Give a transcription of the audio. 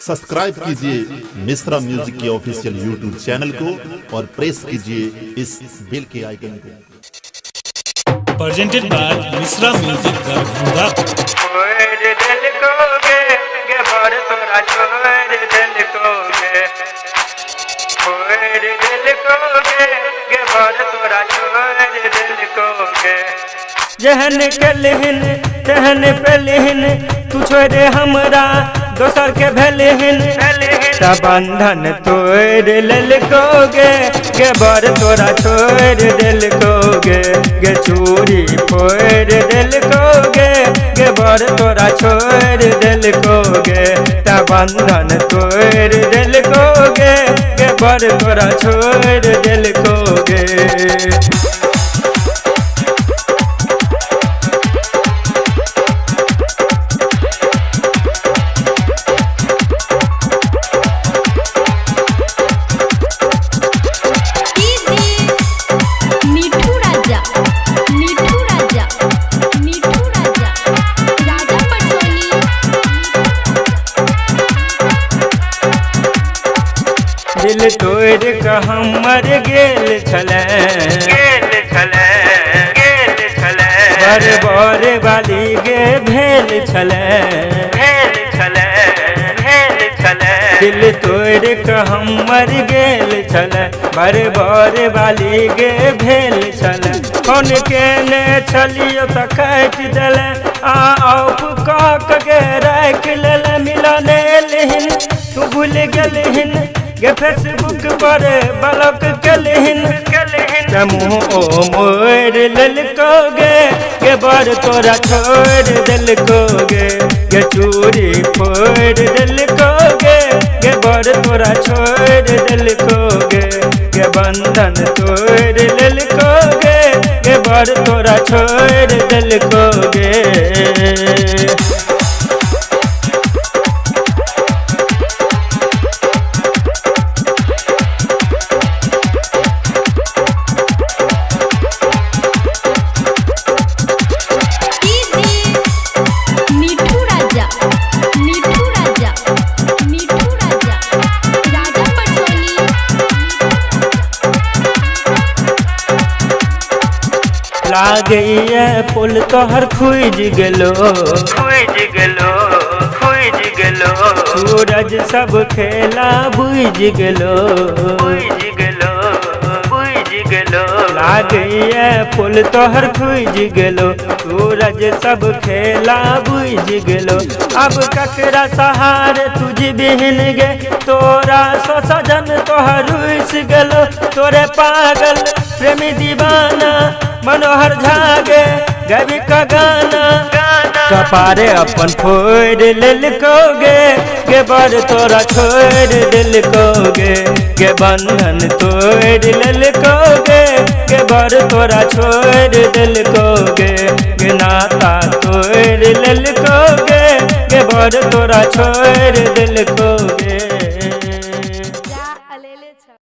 Subscribe कीजिए Mishra music के official YouTube channel को और प्रेस कीजिए इस बेल के आइकन को। Presented by Mishra music Darbhanga. दिल को गे बार तोरा छोड़ दिल को गे दिल को गे बार तोरा छोड़ दिल को गे जहन कलहन तहन पलहन तू छोड़े हमरा दोसर के भेलहन बंधन तोड़ ललकोगे गे बर तोरा छोड़ दिलकोगे गे चूड़ी फोड़ दिलकोगे गे बर तोरा छोड़ दिलकोगे बंधन तोड़ दिलकोगे गे बर तोरा छोड़ दिलकोगे। दिल तोड़ के हमर गेल छलै बर बर वाली गे भेल छलै दिल तोड़ के हमर गेल छलै बर बर वाली गे भेल छलै फोन केने छलियो तऽ काटि देलै ऑफ कऽ के राखि लेलै मिलने एलहिन तू भूल गेलहिन गे फेसबुक पर ब्लॉक कलहिन मुँह ओ मोड़ ललकोगे गे बर तोरा छोड़ दिलकोगे गे चूड़ी फोड़ दिलकोगे गे बर तोरा छोड़ दिलकोगे गे बंधन तोड़ ललकोगे गे बर तोरा छोड़ दिलकोगे। लागैया पुल तोहर खुज गेलो सूरज सब खेला बुझ गेलो लागैया पुल तोहर खुज गेलो सूरज सब खेला बुझ गेलो अब ककरा सहारे तुझ बिहन गे तोरा सो सजन तोहर रुस गेलो तोरे पागल प्रेमी दीवाना मनोहर झागे गबी का गाना कपारे अपन फोड़ ललकोगे गे बर तोरा छोड़ दिलकोगे गे बंधन तोड़ ललकोगे गे बर तोरा छोड़ दिलकोगे गे नाता तोड़ ललकोगे गे बर तोरा छोड़ दिलकोगे।